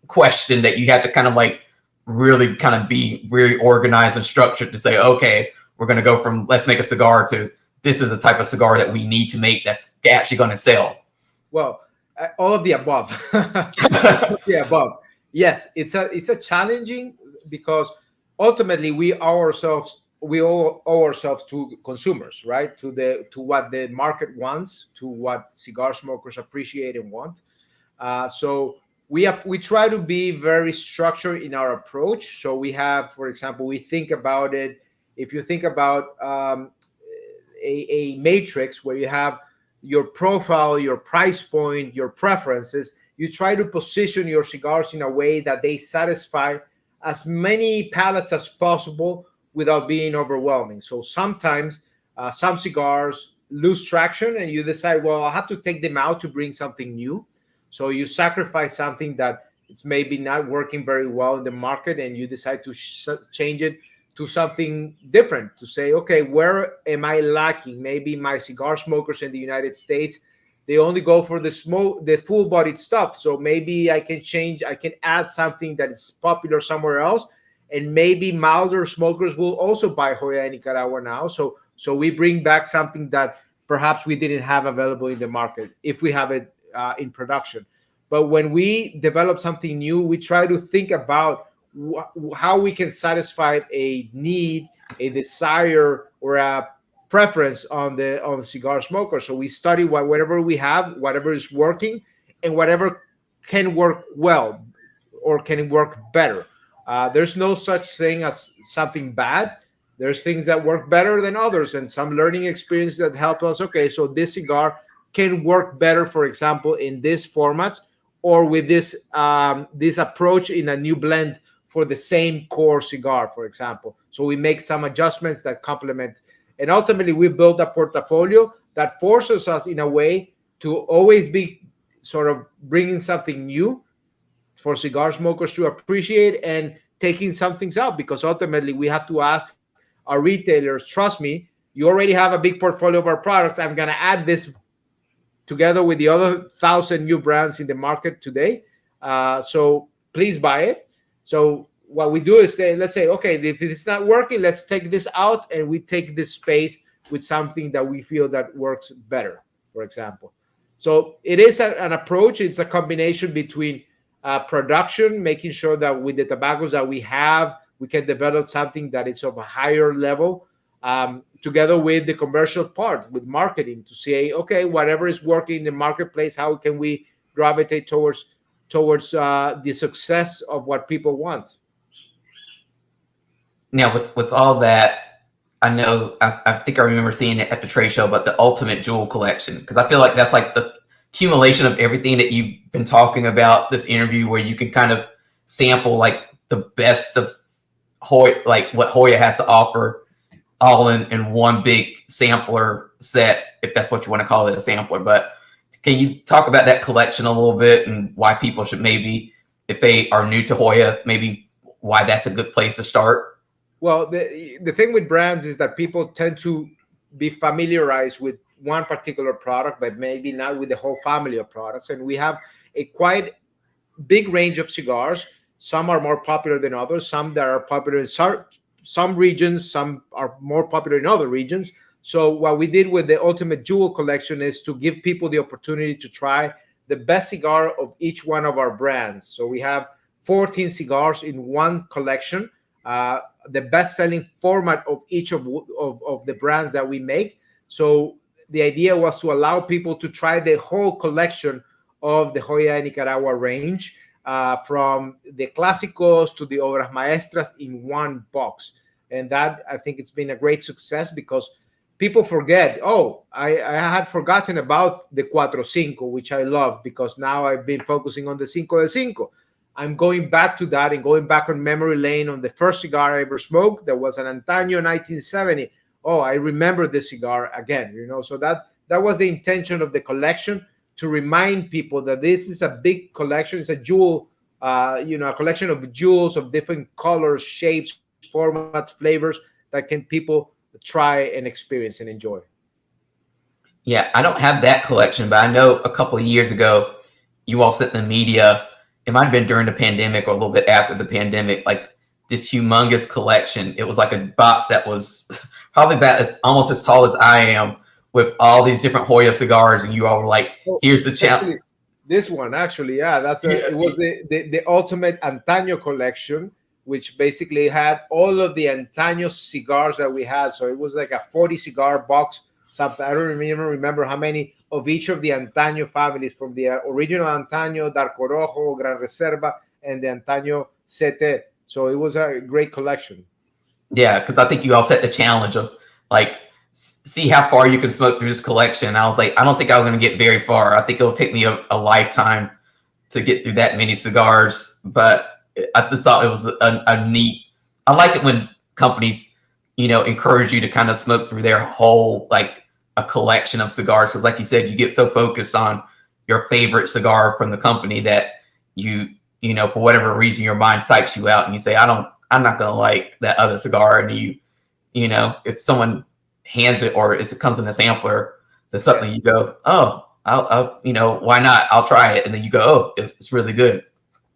question that you have to kind of like really kind of be very organized and structured to say, okay, we're going to go from let's make a cigar to this is the type of cigar that we need to make that's actually going to sell.
Well, all of the above. All of the above. Yes, it's a challenging, because ultimately we owe ourselves to consumers, right? To what the market wants, to what cigar smokers appreciate and want. So we try to be very structured in our approach. So we have, for example, we think about it. If you think about a matrix where you have your profile, your price point, your preferences, you try to position your cigars in a way that they satisfy as many palates as possible without being overwhelming. So sometimes some cigars lose traction and you decide, well, I'll have to take them out to bring something new. So you sacrifice something that it's maybe not working very well in the market, and you decide to change it to something different, to say, okay, where am I lacking? Maybe my cigar smokers in the United States, they only go for the full-bodied stuff. So maybe I can add something that is popular somewhere else, and maybe milder smokers will also buy Joya de Nicaragua now. So we bring back something that perhaps we didn't have available in the market if we have it in production. But when we develop something new, we try to think about how we can satisfy a need, a desire, or a preference on the cigar smoker. So we study whatever we have, whatever is working, and whatever can work well or can work better. There's no such thing as something bad. There's things that work better than others, and some learning experience that help us. Okay, so this cigar can work better, for example, in this format, or with this approach in a new blend for the same core cigar, for example. So we make some adjustments that complement, and ultimately we build a portfolio that forces us in a way to always be sort of bringing something new for cigar smokers to appreciate, and taking some things out, because ultimately we have to ask our retailers, trust me, you already have a big portfolio of our products. I'm going to add this together with the other 1,000 new brands in the market today. So please buy it. So what we do is let's say, okay, if it's not working, let's take this out, and we take this space with something that we feel that works better, for example. So it is an approach. It's a combination between production, making sure that with the tobaccos that we have, we can develop something that is of a higher level, together with the commercial part, with marketing, to say, okay, whatever is working in the marketplace, how can we gravitate towards the success of what people want.
Now, with all that, I know I think I remember seeing it at the trade show, but the Ultimate Jewel Collection, because I feel like that's like the accumulation of everything that you've been talking about this interview, where you can kind of sample like the best of Hoya, like what Hoya has to offer, all in one big sampler set, if that's what you want to call it, a sampler. But can you talk about that collection a little bit and why people should maybe, if they are new to Hoya, maybe why that's a good place to start?
Well, the thing with brands is that people tend to be familiarized with one particular product, but maybe not with the whole family of products. And we have a quite big range of cigars. Some are more popular than others. Some that are popular in some regions. Some are more popular in other regions. So what we did with the Ultimate Jewel collection is to give people the opportunity to try the best cigar of each one of our brands. So we have 14 cigars in one collection. The best-selling format of each of the brands that we make. So the idea was to allow people to try the whole collection of the Joya de Nicaragua range, from the clásicos to the obras maestras in one box. And that, I think it's been a great success because people forget, oh, I had forgotten about the Cuatro Cinco, which I love because now I've been focusing on the Cinco de Cinco. I'm going back to that and going back on memory lane on the first cigar I ever smoked. That was an Antaño 1970. Oh, I remember this cigar again, So that was the intention of the collection, to remind people that this is a big collection. It's a jewel, a collection of jewels of different colors, shapes, formats, flavors that can people try and experience and enjoy.
Yeah, I don't have that collection, but I know a couple of years ago, you all sent the media. It might have been during the pandemic or a little bit after the pandemic, like this humongous collection. It was like a box that was probably about almost as tall as I am, with all these different Hoya cigars, and you all were like, "Here's the challenge."
This one, actually, yeah, it was the ultimate Antaño collection, which basically had all of the Antaño cigars that we had. So it was like a 40 cigar box. Something I don't even remember how many of each of the Antaño families, from the original Antaño, Darko Rojo, Gran Reserva, and the Antaño CT. So it was a great collection.
Yeah, because I think you all set the challenge of like, see how far you can smoke through this collection. I was like, I don't think I was going to get very far. I think it'll take me a lifetime to get through that many cigars. But I just thought it was a neat. I like it when companies, encourage you to kind of smoke through their whole, like, a collection of cigars. Because like you said, you get so focused on your favorite cigar from the company that you for whatever reason, your mind psychs you out and you say, I'm not going to like that other cigar. And if someone hands it, or it comes in a sampler, that's something you go, oh, I'll why not? I'll try it. And then you go, oh, it's really good.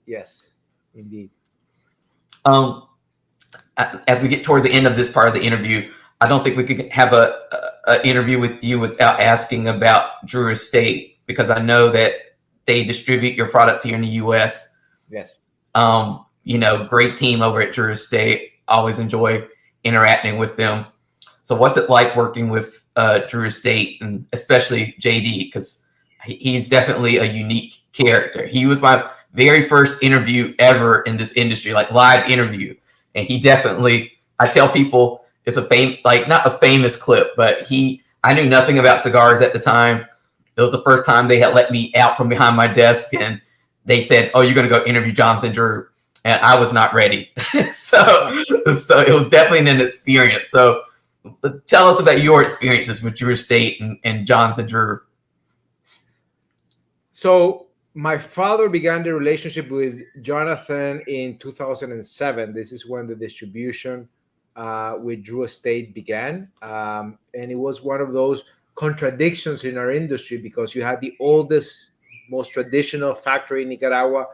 Yes, indeed.
As we get towards the end of this part of the interview, I don't think we could have a interview with you without asking about Drew Estate, because I know that they distribute your products here in the U.S.
Yes.
Great team over at Drew Estate. Always enjoy interacting with them. So what's it like working with Drew Estate, and especially JD, because he's definitely a unique character. He was my very first interview ever in this industry, like live interview. And he definitely, I tell people, it's not a famous clip, but I knew nothing about cigars at the time. It was the first time they had let me out from behind my desk, and they said, oh, you're going to go interview Jonathan Drew. And I was not ready. so it was definitely an experience. So tell us about your experiences with Drew Estate and Jonathan Drew.
So my father began the relationship with Jonathan in 2007. This is when the distribution with Drew Estate began. And it was one of those contradictions in our industry, because you had the oldest, most traditional factory in Nicaragua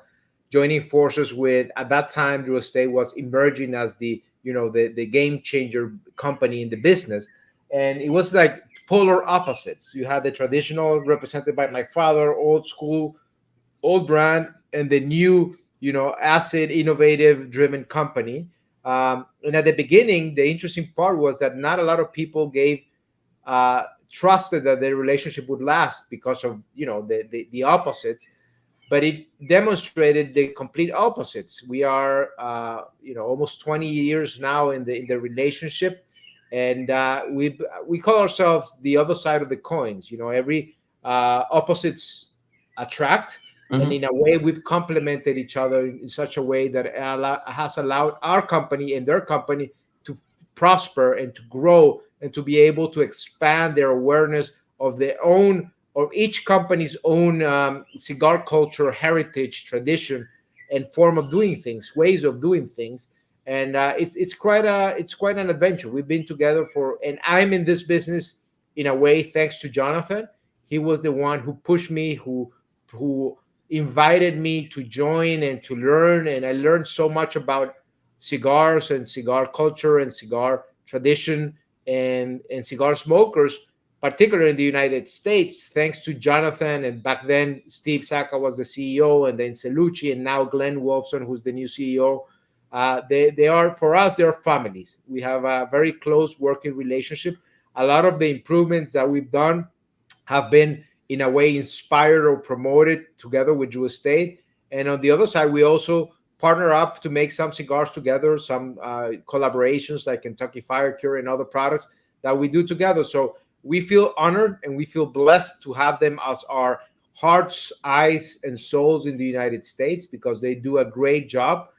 joining forces with, at that time, Drew Estate was emerging as the game changer company in the business. And it was like polar opposites. You had the traditional, represented by my father, old school, old brand, and the new, acid, innovative driven company. And at the beginning, the interesting part was that not a lot of people trusted that the relationship would last because of, the opposites. But it demonstrated the complete opposites. We are, almost 20 years now in the relationship, and we call ourselves the other side of the coins. Every opposites attract, And
Hmm.
in a way, we've complemented each other in such a way that has allowed our company and their company to prosper and to grow and to be able to expand their awareness of their own, of each company's own cigar culture, heritage, tradition, and form of doing things, ways of doing things. And it's quite an adventure. We've been together and I'm in this business in a way thanks to Jonathan. He was the one who pushed me, who invited me to join and to learn, and I learned so much about cigars and cigar culture and cigar tradition and cigar smokers, particularly in the United States, thanks to Jonathan. And back then, Steve Saka was the CEO, and then Celucci, and now Glenn Wolfson, who's the new CEO. They are, for us, they're families. We have a very close working relationship. A lot of the improvements that we've done have been in a way inspired or promoted together with Drew Estate. And on the other side, we also partner up to make some cigars together, some collaborations like Kentucky Fire Cure and other products that we do together. So we feel honored and we feel blessed to have them as our hearts, eyes, and souls in the United States, because they do a great job.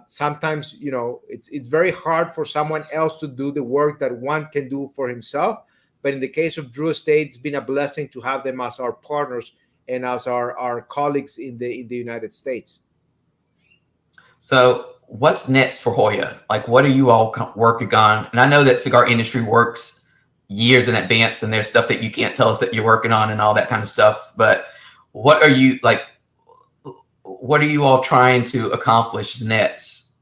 Sometimes, it's very hard for someone else to do the work that one can do for himself. But in the case of Drew Estate, it's been a blessing to have them as our partners and as our colleagues in the United States.
So, what's next for Joya? Like, what are you all working on? And I know that cigar industry works years in advance, and there's stuff that you can't tell us that you're working on and all that kind of stuff. But what are you like? What are you all trying to accomplish next?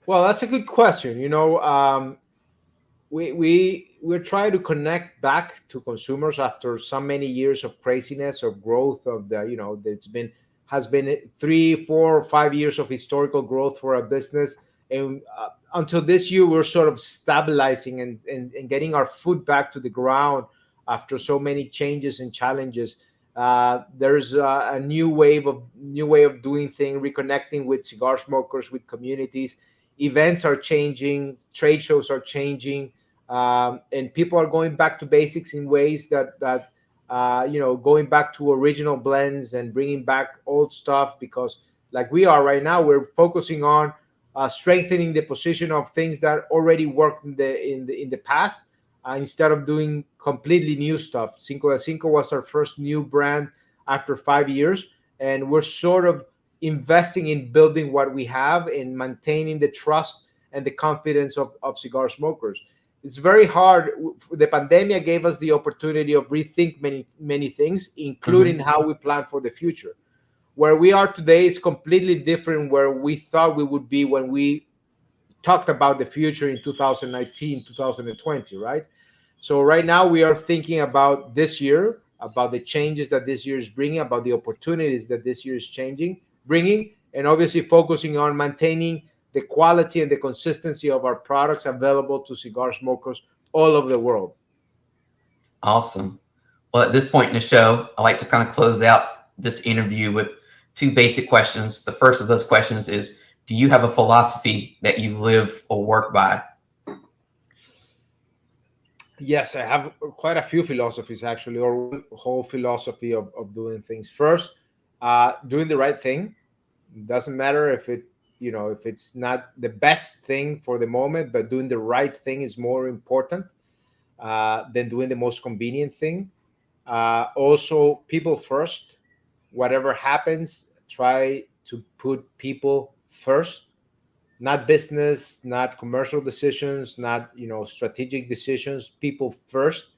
Well, that's a good question. We're trying to connect back to consumers after so many years of craziness of growth of the it's been has been 3, 4, 5 years of historical growth for our business. And until this year we're sort of stabilizing and getting our foot back to the ground after so many changes and challenges. There's a new way of doing things, reconnecting with cigar smokers, with communities. Events are changing, trade shows are changing, and people are going back to basics in ways that going back to original blends and bringing back old stuff. Because like we are right now, we're focusing on strengthening the position of things that already worked in the past, instead of doing completely new stuff. Cinco de Cinco was our first new brand after 5 years, and we're sort of investing in building what we have and maintaining the trust and the confidence of cigar smokers. It's very hard. The pandemic gave us the opportunity of rethink many things, including
Hmm.
how we plan for the future. Where we are today is completely different where we thought we would be when we talked about the future in 2019, 2020, right? So right now we are thinking about this year, about the changes that this year is bringing, about the opportunities that this year is bringing, and obviously focusing on maintaining the quality and the consistency of our products available to cigar smokers all over the world.
Awesome. Well, at this point in the show, I like to kind of close out this interview with two basic questions. The first of those questions is, do you have a philosophy that you live or work by?
Yes, I have quite a few philosophies actually, or one whole philosophy of doing things. First, doing the right thing. Doesn't matter if it's not the best thing for the moment, but doing the right thing is more important than doing the most convenient thing. Also, people first. Whatever happens, try to put people first, not business, not commercial decisions, not strategic decisions. People first.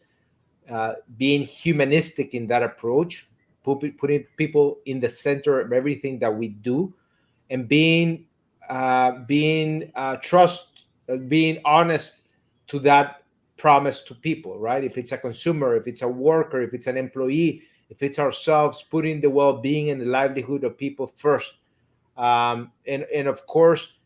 Being humanistic in that approach, putting people in the center of everything that we do, and being honest to that promise to people, right? If it's a consumer, if it's a worker, if it's an employee, if it's ourselves, putting the well-being and the livelihood of people first. And of course,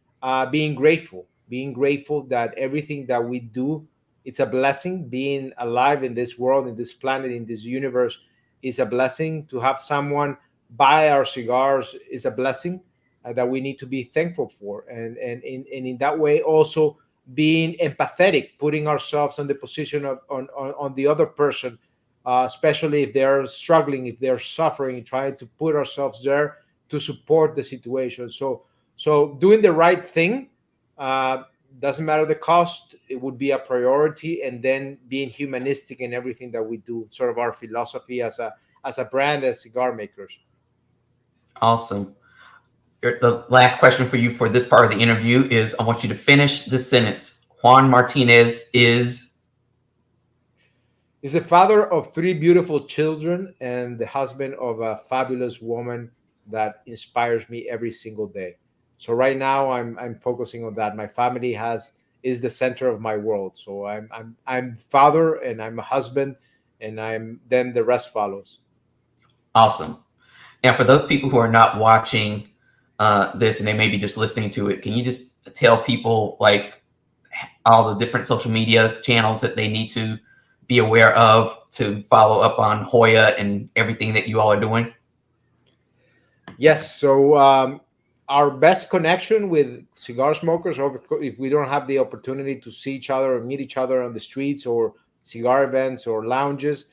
being grateful that everything that we do, it's a blessing. Being alive in this world, in this planet, in this universe is a blessing. To have someone buy our cigars is a blessing that we need to be thankful for. And in that way also being empathetic, putting ourselves on the position of on the other person, especially if they're struggling, if they're suffering, trying to put ourselves there to support the situation. So doing the right thing, uh, doesn't matter the cost, it would be a priority, and then being humanistic in everything that we do, sort of our philosophy as a brand, as cigar makers.
Awesome. The last question for you for this part of the interview is, I want you to finish this sentence. Juan Martinez
Is the father of three beautiful children and the husband of a fabulous woman that inspires me every single day. So right now I'm focusing on that. My family has is the center of my world. So I'm father, and I'm a husband, and I'm then the rest follows.
awesome. Now, for those people who are not watching this and they may be just listening to it, can you just tell people like all the different social media channels that they need to be aware of to follow up on Joya and everything that you all are doing?
Yes. So our best connection with cigar smokers, or if we don't have the opportunity to see each other or meet each other on the streets or cigar events or lounges,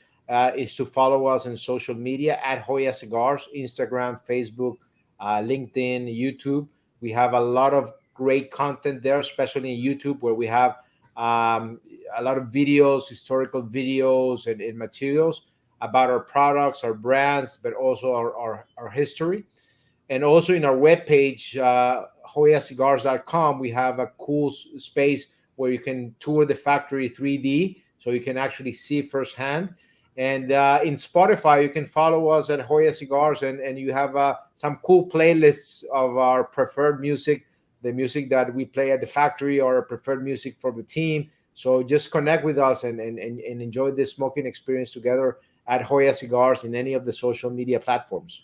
is to follow us on social media at Joya Cigars, Instagram, Facebook, LinkedIn, YouTube. We have a lot of great content there, especially in YouTube, where we have um, a lot of videos, historical videos, and materials about our products, our brands, but also our history. And also in our webpage, hoyacigars.com, we have a cool space where you can tour the factory 3D, so you can actually see firsthand. And in Spotify, you can follow us at Joya Cigars, and you have some cool playlists of our preferred music, the music that we play at the factory, or preferred music for the team. So just connect with us and enjoy this smoking experience together at Joya Cigars in any of the social media platforms.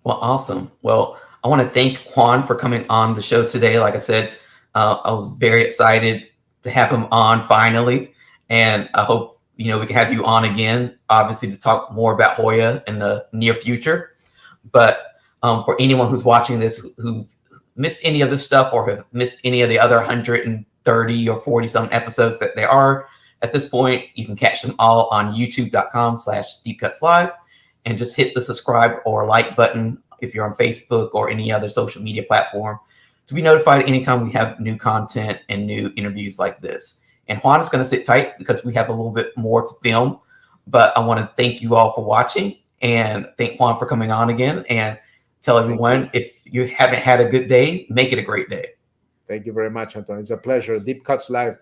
Well, awesome. Well, I want to thank Juan for coming on the show today. Like I said, I was very excited to have him on finally, and I hope we can have you on again, obviously, to talk more about Joya in the near future. But for anyone who's watching this who missed any of this stuff or have missed any of the other 130 or 40 some episodes that there are at this point, you can catch them all on youtube.com/deepcutslive. And just hit the subscribe or like button if you're on Facebook or any other social media platform to be notified anytime we have new content and new interviews like this. And Juan is going to sit tight because we have a little bit more to film. But I want to thank you all for watching and thank Juan for coming on again, and tell everyone, if you haven't had a good day, make it a great day.
Thank you very much, Antoine. It's a pleasure. Deep Cuts Live.